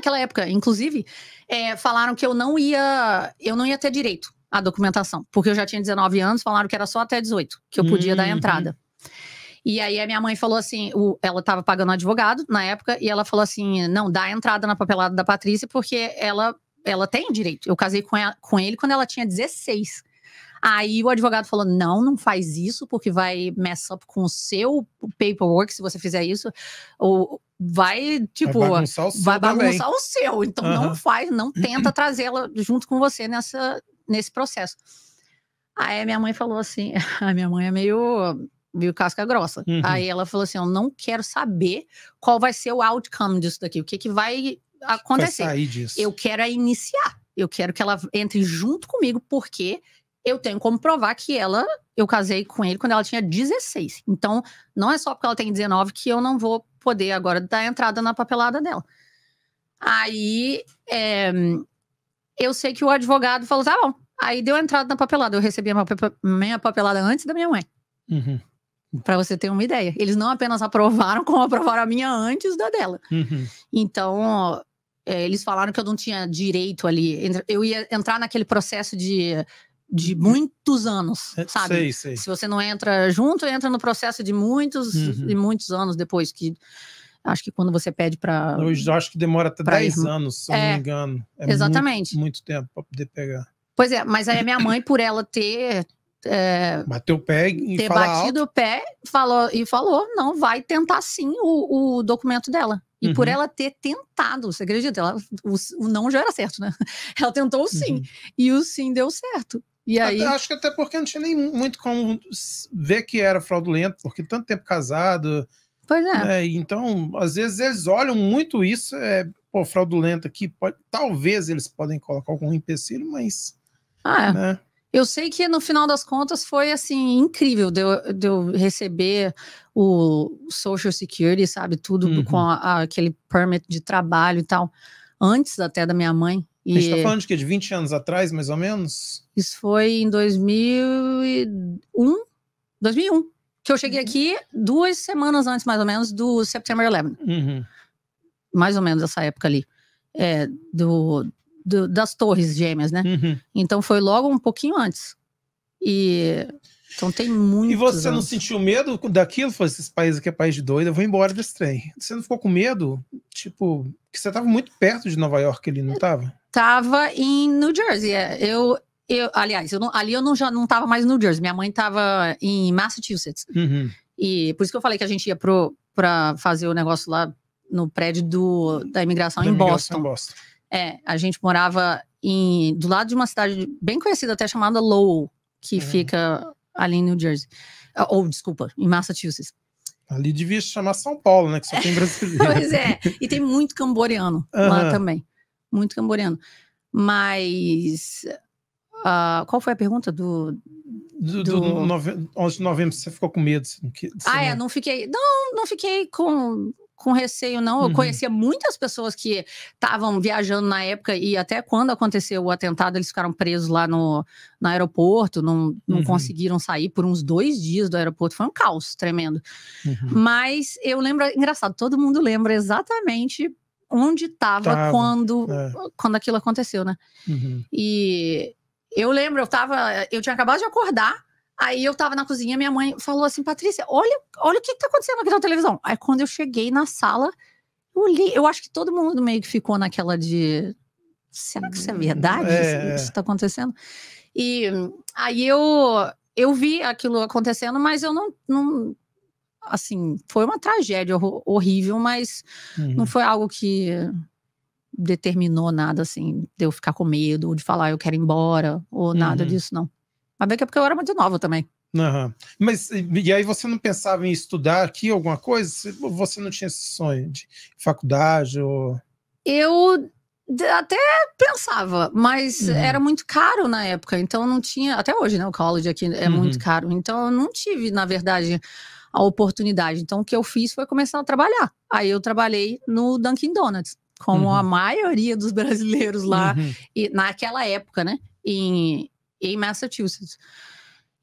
naquela época. Inclusive, falaram que eu não ia ter direito à documentação. Porque eu já tinha 19 anos, falaram que era só até 18, que eu podia dar entrada. E aí a minha mãe falou assim, ela tava pagando um advogado na época, e ela falou assim, não, dá a entrada na papelada da Patrícia, porque ela tem direito. Eu casei com ele quando ela tinha 16. Aí o advogado falou, não faz isso, porque vai mess up com o seu paperwork, se você fizer isso. Ou vai, tipo, vai bagunçar o seu. Então não tenta trazê-la junto com você nesse processo. Aí a minha mãe falou assim, a minha mãe é meio casca grossa. Aí ela falou assim, eu não quero saber qual vai ser o outcome disso daqui, o que vai acontecer. Vai sair disso. Eu quero iniciar. Eu quero que ela entre junto comigo, porque eu tenho como provar que eu casei com ele quando ela tinha 16. Então, não é só porque ela tem 19 que eu não vou poder agora dar entrada na papelada dela. Aí, eu sei que o advogado falou, tá bom. Aí deu entrada na papelada. Eu recebi a minha papelada antes da minha mãe. Pra você ter uma ideia. Eles não apenas aprovaram, como aprovaram a minha antes da dela. Então, eles falaram que eu não tinha direito ali. Eu ia entrar naquele processo de muitos anos, sabe? Sei. Se você não entra junto, entra no processo de muitos e muitos anos depois, que acho que quando você pede pra... Eu acho que demora até 10 anos, se eu não me engano. Exatamente. Muito tempo pra poder pegar. Pois é, mas aí a minha mãe, por ela ter... bateu o pé e ter batido o pé, falou, não, vai tentar sim o documento dela. E por ela ter tentado, você acredita? O não já era certo, né? Ela tentou o sim. E o sim deu certo. E aí... Acho que até porque não tinha nem muito como ver que era fraudulento, porque tanto tempo casado. Pois é. Né? Então, às vezes, eles olham muito isso, fraudulento aqui. Talvez eles podem colocar algum empecilho, mas... né? Eu sei que no final das contas foi assim, incrível de eu receber o Social Security, sabe? Tudo com aquele permit de trabalho e tal, antes até da minha mãe. A gente tá falando de quê? De 20 anos atrás, mais ou menos? Isso foi em 2001, que eu cheguei aqui 2 semanas antes, mais ou menos, do September 11. Mais ou menos essa época ali. Das Torres Gêmeas, né? Então foi logo um pouquinho antes. Então tem muito. E você não sentiu medo daquilo? Falei, esses países aqui é país de doido, eu vou embora desse trem. Você não ficou com medo? Tipo, que você tava muito perto de Nova York ali, não tava? Tava em New Jersey. Aliás, ali eu já não tava mais em New Jersey. Minha mãe tava em Massachusetts. E por isso que eu falei que a gente ia pra fazer o negócio lá no prédio da imigração em Boston. A gente morava do lado de uma cidade bem conhecida até, chamada Lowell, que fica ali em New Jersey. Desculpa, em Massachusetts. Ali devia chamar São Paulo, né? Que só tem brasileiro. Pois é. E tem muito camboriano lá também. Muito camboriano. Mas... qual foi a pergunta? Do 11 de novembro, você ficou com medo? Não fiquei... Não fiquei com receio, não. Eu conhecia muitas pessoas que estavam viajando na época, e até quando aconteceu o atentado, eles ficaram presos lá no aeroporto, não conseguiram sair por uns 2 dias do aeroporto. Foi um caos tremendo. Mas eu lembro, engraçado, todo mundo lembra exatamente onde estava quando aquilo aconteceu, né? E eu lembro, eu tinha acabado de acordar. Aí eu tava na cozinha, minha mãe falou assim, Patrícia, olha o que tá acontecendo aqui na televisão. Aí quando eu cheguei na sala, eu olhei, eu acho que todo mundo meio que ficou naquela de... Será que isso é verdade? Isso tá acontecendo? E aí eu vi aquilo acontecendo, mas eu não assim, foi uma tragédia horrível, mas não foi algo que determinou nada, assim, de eu ficar com medo, ou de falar eu quero ir embora, ou nada disso, não. Mas bem que é porque eu era muito nova também. Mas, e aí você não pensava em estudar aqui alguma coisa? Você não tinha esse sonho de faculdade? Eu até pensava, mas era muito caro na época, então não tinha... Até hoje, né, o college aqui é muito caro. Então eu não tive, na verdade, a oportunidade. Então o que eu fiz foi começar a trabalhar. Aí eu trabalhei no Dunkin' Donuts, como a maioria dos brasileiros lá, e naquela época, né, em Massachusetts.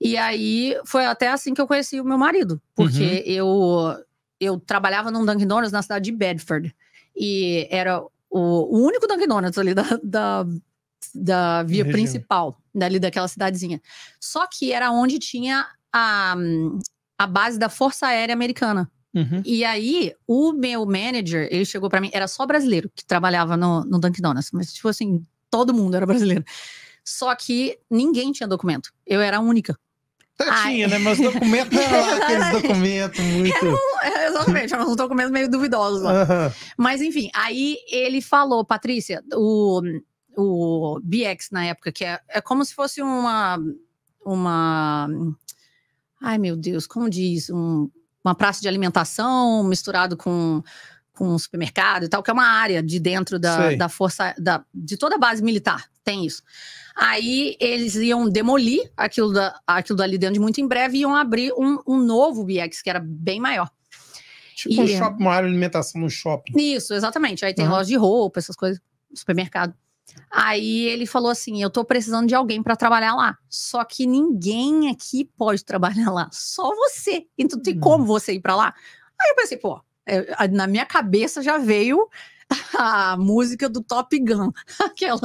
E aí foi até assim que eu conheci o meu marido, porque eu trabalhava num Dunkin' Donuts na cidade de Bedford, e era o único Dunkin' Donuts ali da via principal, dali daquela cidadezinha. Só que era onde tinha a base da Força Aérea Americana. E aí, o meu manager, ele chegou pra mim, era só brasileiro que trabalhava no Dunkin' Donuts, mas tipo assim, todo mundo era brasileiro. Só que ninguém tinha documento. Eu era a única. Tinha, né? Mas documento não era aqueles documentos muito... Exatamente, eram uns documentos meio duvidosos lá. Mas enfim, aí ele falou, Patrícia, o BX na época, que é como se fosse uma... Ai, meu Deus, como diz? Uma praça de alimentação misturado com um supermercado e tal, que é uma área de dentro da força, de toda a base militar, tem isso. Aí eles iam demolir aquilo dali dentro de muito em breve e iam abrir um novo BX, que era bem maior. Tipo um shopping, uma área de alimentação no shopping. Isso, exatamente. Aí tem loja de roupa, essas coisas, supermercado. Aí ele falou assim, eu tô precisando de alguém pra trabalhar lá. Só que ninguém aqui pode trabalhar lá, só você. Então tem como você ir pra lá? Aí eu pensei, pô, na minha cabeça já veio a música do Top Gun. Aquela...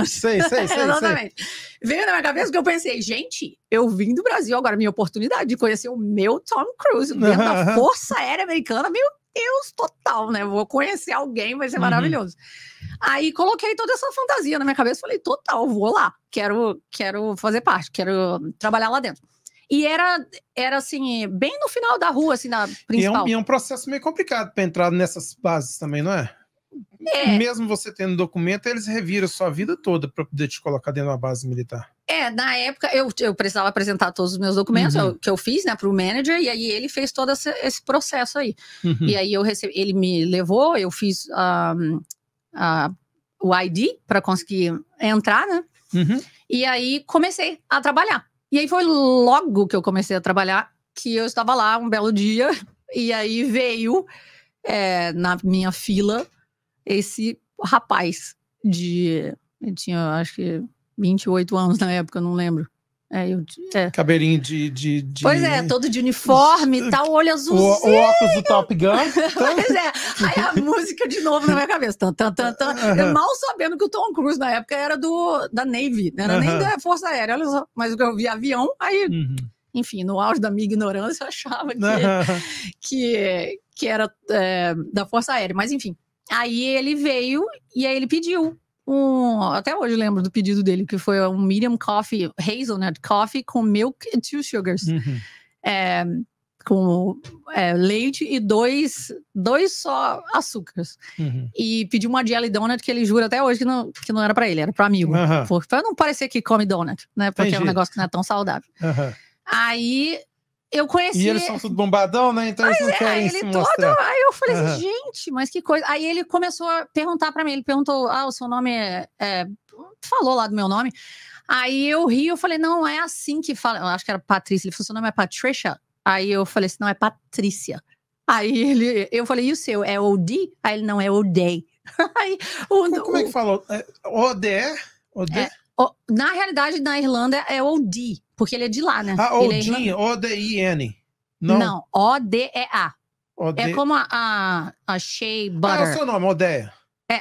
Sei. Exatamente. Veio na minha cabeça que eu pensei, gente, eu vim do Brasil, agora minha oportunidade de conhecer o meu Tom Cruise dentro da Força Aérea Americana, meu Deus, total, né? Vou conhecer alguém, vai ser maravilhoso. Aí coloquei toda essa fantasia na minha cabeça, falei, total, vou lá, quero fazer parte, quero trabalhar lá dentro. E era assim, bem no final da rua, assim, da principal. E é um processo meio complicado para entrar nessas bases também, não é? Mesmo você tendo documento, eles reviram sua vida toda para poder te colocar dentro da base militar. Na época, eu precisava apresentar todos os meus documentos, que eu fiz, né, para o manager, e aí ele fez todo esse processo aí. E aí ele me levou, eu fiz o ID para conseguir entrar, né? E aí comecei a trabalhar. E aí foi logo que eu comecei a trabalhar que eu estava lá um belo dia, e aí veio na minha fila esse rapaz ele tinha, acho que 28 anos na época, não lembro. Cabelinho de... Pois é, todo de uniforme e tal, olho azulzinho. O óculos do Top Gun. Pois é, aí a música de novo na minha cabeça. Eu mal sabendo que o Tom Cruise na época era da Navy, não era nem da Força Aérea, olha só. Mas eu vi avião, aí, enfim, no auge da minha ignorância, eu achava que era da Força Aérea. Mas enfim, aí ele veio e aí ele pediu até hoje eu lembro do pedido dele, que foi um medium coffee, hazelnut coffee com milk and 2 sugars. Com leite e dois só açúcares. E pediu uma jelly donut que ele jura até hoje que não era pra ele, era pro amigo. Pra não parecer que come donut, né? Porque é um negócio que não é tão saudável. Aí eu conheci... E eles são tudo bombadão, né? Então eles não querem se mostrar. Aí eu falei assim, gente, mas que coisa. Aí ele começou a perguntar pra mim, ele perguntou, o seu nome falou lá do meu nome. Aí eu ri, eu falei, não, é assim que fala. Eu acho que era Patrícia. Ele falou, seu nome é Patricia? Aí eu falei assim, não, é Patrícia. Aí eu falei, e o seu? É O-D? Aí ele, não, é O-Day. Aí, como é que falou? O-D-E? Na realidade, na Irlanda é O-D, porque ele é de lá, né? O-D, O-D-I-N. Não, O-D-E-A. É como a Shea Butter. É o seu nome, Odeia.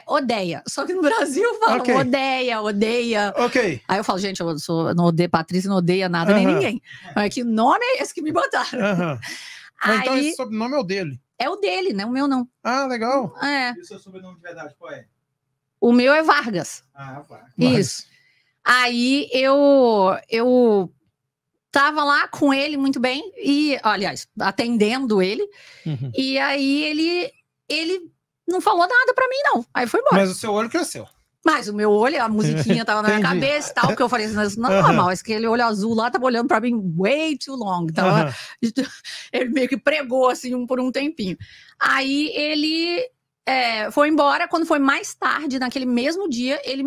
Odeia. Só que no Brasil falam odeia. Ok. Aí eu falo, gente, eu não odeio Patrícia, não odeia nada, nem ninguém. Mas que nome é esse que me botaram? Então esse sobrenome é o dele. É o dele, né? O meu não. Ah, legal. E o seu sobrenome de verdade, qual é? O meu é Vargas. Vargas. Isso. Aí eu tava lá com ele muito bem, e, aliás, atendendo ele, e aí ele não falou nada pra mim, não. Aí foi embora. Mas o seu olho cresceu. Mas o meu olho, a musiquinha tava na minha cabeça e tal, porque eu falei assim, não é normal, aquele olho azul lá tava olhando pra mim way too long. Tava, ele meio que pregou, assim, por um tempinho. Aí ele foi embora. Quando foi mais tarde, naquele mesmo dia, ele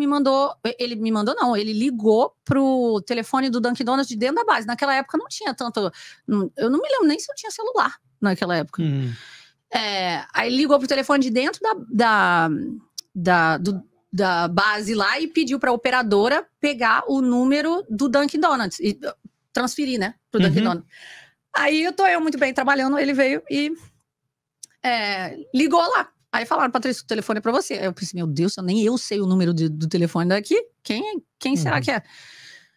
ligou pro telefone do Dunkin' Donuts de dentro da base. Naquela época não tinha tanto, eu não me lembro nem se eu tinha celular naquela época. Aí ele ligou pro telefone de dentro da base lá e pediu pra operadora pegar o número do Dunkin' Donuts e transferir, né, pro Dunkin' Donuts. Aí eu muito bem trabalhando, ele veio e ligou lá. Aí falaram, Patrícia, o telefone é pra você. Aí eu pensei, meu Deus, nem eu sei o número do telefone daqui. Quem será que é?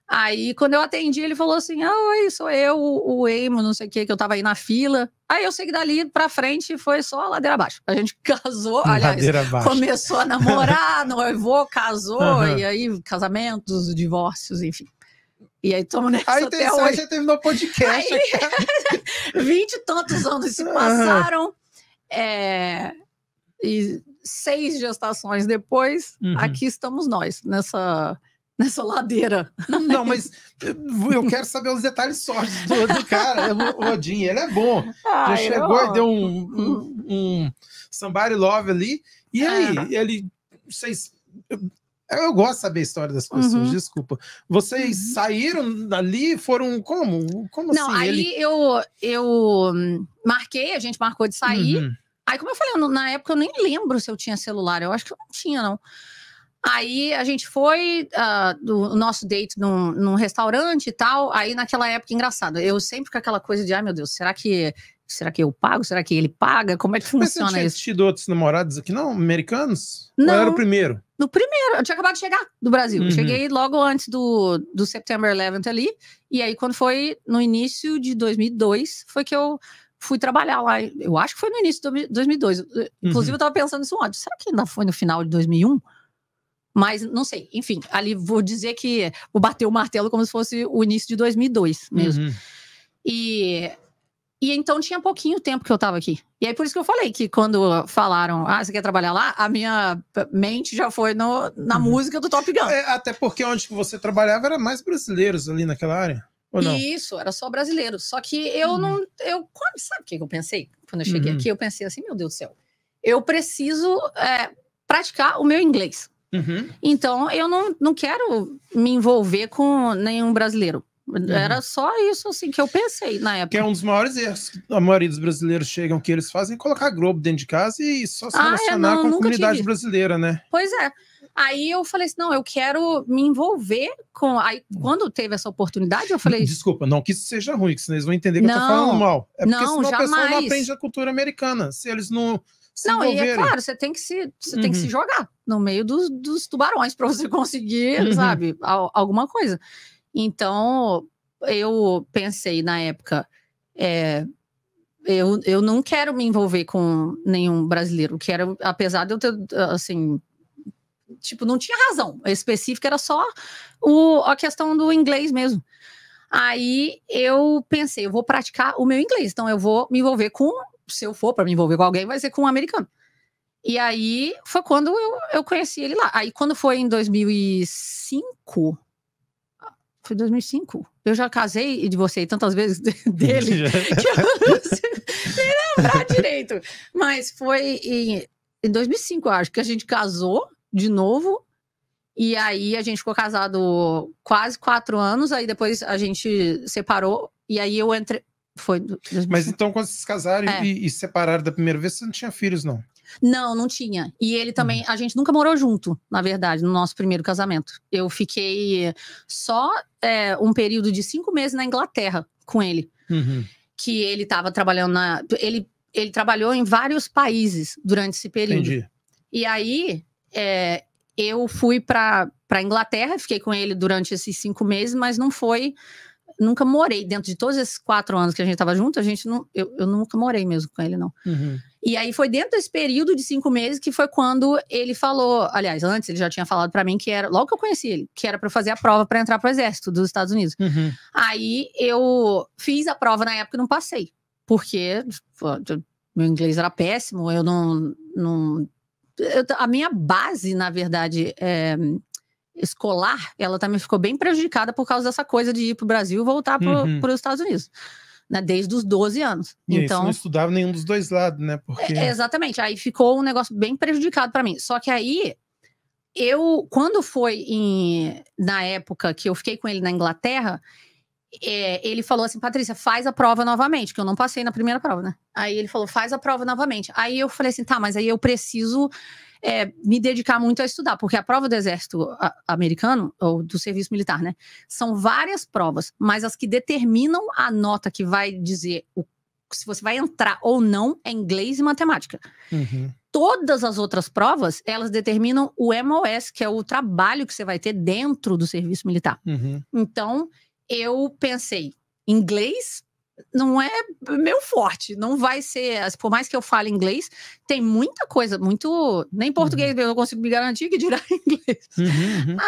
Aí, quando eu atendi, ele falou assim, oi, sou eu, o Eimo, não sei o que eu tava aí na fila. Aí eu sei que dali pra frente foi só a ladeira abaixo. A gente casou, aliás, começou a namorar, noivou, casou, e aí casamentos, divórcios, enfim. E aí estamos nessa até hoje. Aí você terminou o podcast. Aí, 20 e tantos anos se passaram. E 6 gestações depois, aqui estamos nós, nessa ladeira. Não, mas eu quero saber os detalhes sórdidos do cara. O Odin, ele é bom. Já chegou e deu um somebody love ali. E aí, ele... Eu gosto de saber a história das pessoas, desculpa. Vocês saíram dali, foram como? Como não, assim? Aí eu marquei, a gente marcou de sair. Aí, como eu falei, na época eu nem lembro se eu tinha celular. Eu acho que eu não tinha, não. Aí a gente foi do nosso date num restaurante e tal. Aí naquela época, engraçado, eu sempre com aquela coisa de, ai meu Deus, será que eu pago? Será que ele paga? Como é que funciona Mas você isso? tinha tido outros namorados aqui, não? Americanos? Não. Ou era o primeiro? No primeiro, eu tinha acabado de chegar do Brasil. Eu cheguei logo antes do September 11th ali. E aí quando foi no início de 2002, foi que eu fui trabalhar lá. Eu acho que foi no início de 2002. Inclusive eu tava pensando nisso ontem. Será que ainda foi no final de 2001? Mas não sei, enfim, ali vou dizer que vou bater o martelo como se fosse o início de 2002 mesmo. E então tinha pouquinho tempo que eu tava aqui. E aí por isso que eu falei que quando falaram, você quer trabalhar lá? A minha mente já foi na música do Top Gun. Até porque onde você trabalhava era mais brasileiros ali naquela área, ou não? Isso, era só brasileiro. Só que eu não... sabe o que eu pensei? Quando eu cheguei aqui, eu pensei assim, meu Deus do céu, eu preciso praticar o meu inglês. Então, eu não quero me envolver com nenhum brasileiro. Era só isso assim que eu pensei na época. Que é um dos maiores erros que a maioria dos brasileiros chegam, que eles fazem, colocar Globo dentro de casa e só se relacionar com a comunidade brasileira, né? Pois é. Aí eu falei assim, não, eu quero me envolver com... Aí, quando teve essa oportunidade, eu falei... Desculpa, não que isso seja ruim, que senão eles vão entender que eu tô falando mal. É porque senão a pessoa não aprende a cultura americana. Se eles não... Não, e é claro, você tem que se jogar no meio dos tubarões para você conseguir, sabe, alguma coisa. Então, eu pensei na época, eu não quero me envolver com nenhum brasileiro. Quero, apesar de eu ter, assim, tipo, não tinha razão específica, era só a questão do inglês mesmo. Aí eu pensei, eu vou praticar o meu inglês, então eu vou me envolver com... Se eu for para me envolver com alguém, vai ser com um americano. E aí, foi quando eu conheci ele lá. Aí, quando foi em 2005... Foi 2005? Eu já casei e divorciei tantas vezes dele que eu não sei nem lembrar direito. Mas foi em 2005, eu acho, que a gente casou de novo. E aí, a gente ficou casado quase 4 anos. Aí, depois, a gente separou. E aí, eu entrei... Foi 2005. Mas então, quando vocês casaram e separaram da primeira vez, você não tinha filhos, não? Não tinha. E ele também, a gente nunca morou junto, na verdade, no nosso primeiro casamento. Eu fiquei só um período de 5 meses na Inglaterra com ele. Que ele estava trabalhando ele trabalhou em vários países durante esse período. Entendi. E aí, eu fui para Inglaterra, fiquei com ele durante esses 5 meses, mas não foi... Nunca morei dentro de todos esses 4 anos que a gente estava junto, eu nunca morei mesmo com ele, não. E aí foi dentro desse período de 5 meses que foi quando ele falou, aliás, antes ele já tinha falado pra mim que era, logo que eu conheci ele, que era pra fazer a prova pra entrar pro exército dos Estados Unidos. Aí eu fiz a prova na época e não passei, porque meu inglês era péssimo, eu a minha base, na verdade, escolar, ela também ficou bem prejudicada por causa dessa coisa de ir pro Brasil e voltar para os Estados Unidos, né, desde os 12 anos. E então aí você não estudava nenhum dos dois lados, né? Porque... exatamente, aí ficou um negócio bem prejudicado para mim. Só que aí, quando foi na época que eu fiquei com ele na Inglaterra, ele falou assim, Patrícia, faz a prova novamente, que eu não passei na primeira prova, né? Aí ele falou, faz a prova novamente. Aí eu falei assim, tá, mas aí eu preciso me dedicar muito a estudar, porque a prova do exército americano, ou do serviço militar, né? São várias provas, mas as que determinam a nota que vai dizer se você vai entrar ou não é inglês e matemática. todas as outras provas, elas determinam o MOS, que é o trabalho que você vai ter dentro do serviço militar. Então, eu pensei, inglês não é meu forte, não vai ser, por mais que eu fale inglês, tem muita coisa, nem português eu consigo me garantir que dirá inglês.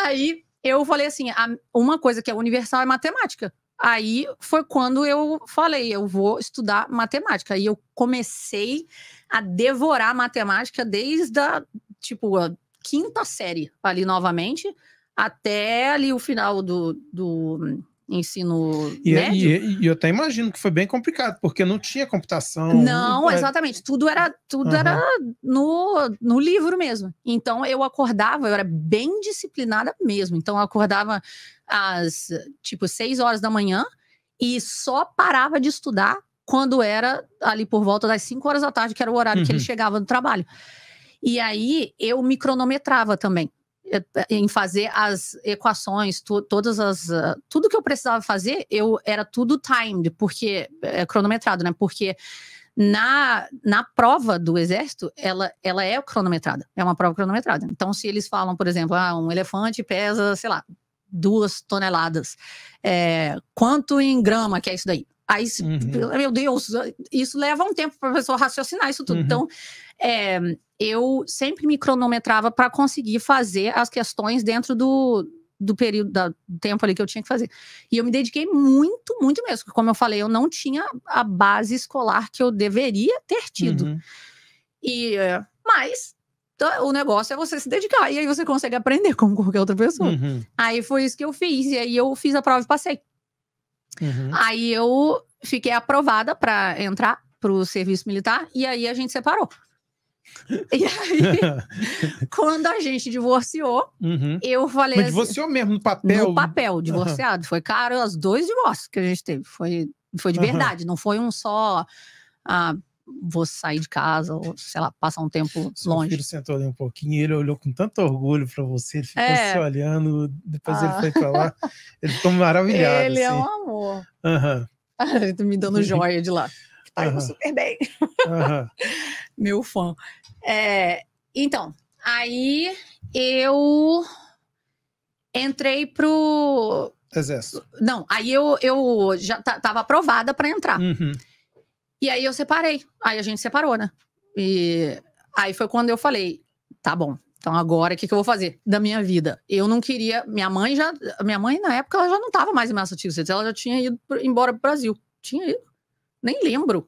Aí eu falei assim, uma coisa que é universal é matemática. Aí foi quando eu falei, eu vou estudar matemática. Aí eu comecei a devorar matemática desde a quinta série, ali novamente, até ali o final do ensino médio. E eu até imagino que foi bem complicado, porque não tinha computação. Não, exatamente. Tudo era no livro mesmo. Então, eu era bem disciplinada mesmo. Então, eu acordava às, 6 horas da manhã e só parava de estudar quando era ali por volta das 5 horas da tarde, que era o horário que ele chegava do trabalho. E aí, eu me cronometrava também em fazer as equações, tudo que eu precisava fazer, era tudo timed, porque cronometrado, né? Porque na prova do exército, ela é cronometrada, é uma prova cronometrada. Então, se eles falam, por exemplo, um elefante pesa, sei lá, 2 toneladas, quanto em grama que é isso daí? Aí, meu Deus, isso leva um tempo para a pessoa raciocinar isso tudo. Então, eu sempre me cronometrava para conseguir fazer as questões dentro do período, do tempo ali que eu tinha que fazer. E eu me dediquei muito, muito mesmo. Porque, como eu falei, eu não tinha a base escolar que eu deveria ter tido. Mas o negócio é você se dedicar. E aí você consegue aprender como qualquer outra pessoa. Aí foi isso que eu fiz. E aí eu fiz a prova e passei. Aí eu fiquei aprovada para entrar pro serviço militar. E aí a gente separou. E aí, quando a gente divorciou, eu falei Mas divorciou mesmo no papel? No papel, divorciado. Foi caro, os 2 divórcios que a gente teve. Foi de verdade, não foi um só... vou sair de casa, ou sei lá, passar um tempo longe. O filho sentou ali um pouquinho e ele olhou com tanto orgulho pra você, ele ficou se olhando, depois ele foi pra lá, ele ficou maravilhado. Ele é um amor. Ele tá me dando joia de lá. Tá indo super bem. Meu fã. Então, aí eu entrei pro... Exército. Não, aí eu já tava aprovada pra entrar. E aí eu separei. Aí a gente separou, né? E aí foi quando eu falei, tá bom, então agora o que eu vou fazer da minha vida? Eu não queria... Minha mãe, na época, ela já não tava mais em Massachusetts, ela já tinha ido embora pro Brasil. Tinha ido. Nem lembro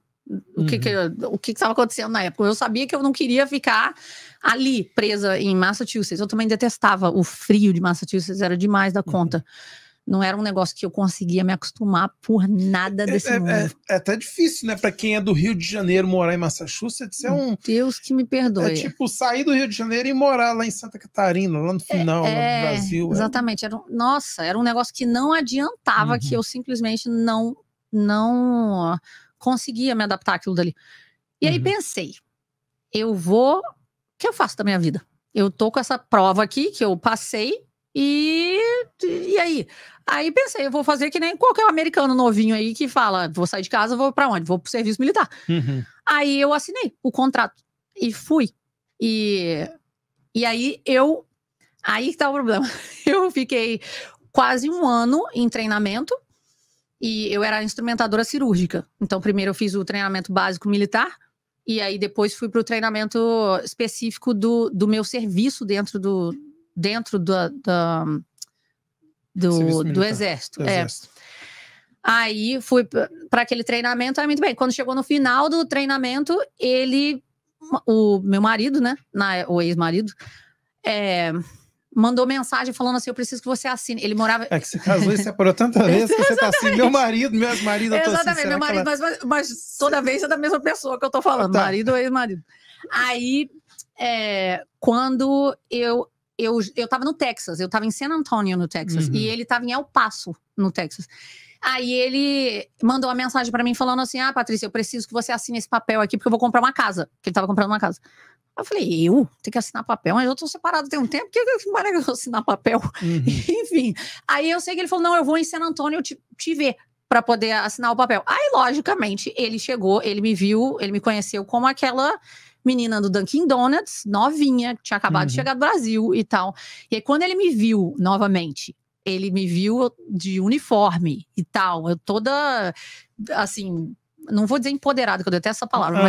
o que estava acontecendo na época. Eu sabia que eu não queria ficar ali, presa em Massachusetts. Eu também detestava o frio de Massachusetts, era demais da conta. Não era um negócio que eu conseguia me acostumar por nada desse mundo. É até difícil, né? Pra quem é do Rio de Janeiro, morar em Massachusetts é um... Deus que me perdoe. É tipo sair do Rio de Janeiro e morar lá em Santa Catarina, lá no final, lá no Brasil. Exatamente. Nossa, era um negócio que não adiantava, que eu simplesmente não conseguia me adaptar àquilo dali. E aí pensei, o que eu faço da minha vida? Eu tô com essa prova aqui, que eu passei, e aí? Aí pensei, eu vou fazer que nem qualquer americano novinho aí que fala, vou sair de casa, vou pra onde? Vou pro serviço militar. Aí eu assinei o contrato e fui. E aí aí que tá o problema. Eu fiquei quase 1 ano em treinamento e eu era instrumentadora cirúrgica. Então primeiro eu fiz o treinamento básico militar e aí depois fui pro treinamento específico do meu serviço dentro do exército. Aí fui para aquele treinamento, aí muito bem. Quando chegou no final do treinamento, o meu marido, né, o ex-marido, mandou mensagem falando assim, eu preciso que você assine. Ele morava... É que você casou e separou tanta vez que você tá assim, meu marido, meu ex-marido. Exatamente, meu marido, mas toda vez é da mesma pessoa que eu tô falando, marido ou ex-marido. Aí, quando eu tava no Texas, eu tava em San Antonio, no Texas, e ele tava em El Paso, no Texas. Aí ele mandou uma mensagem pra mim falando assim, Patrícia, eu preciso que você assine esse papel aqui, porque eu vou comprar uma casa, porque ele tava comprando uma casa. Eu falei, eu? Tenho que assinar papel? Mas eu tô separado tem um tempo, que maneira que eu vou assinar papel? Enfim, aí eu sei que ele falou, não, eu vou em San Antonio te ver, pra poder assinar o papel. Aí, logicamente, ele chegou, ele me viu, ele me conheceu como aquela menina do Dunkin' Donuts, novinha, que tinha acabado de chegar do Brasil e tal. E aí, quando ele me viu novamente, ele me viu de uniforme e tal, eu toda, assim, não vou dizer empoderada, que eu detesto essa palavra,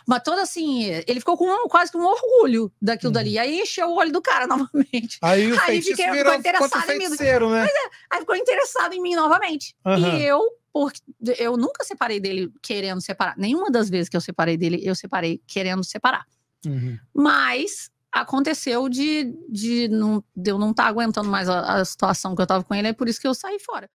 mas toda assim, ele ficou com quase que um orgulho daquilo dali. Aí encheu o olho do cara novamente. Aí o feitiço ficou interessado em mim. Né? Aí ficou interessado em mim novamente. E eu nunca separei dele querendo separar. Nenhuma das vezes que eu separei dele, eu separei querendo separar. Mas aconteceu de eu não estar aguentando mais a situação que eu tava com ele, é por isso que eu saí fora.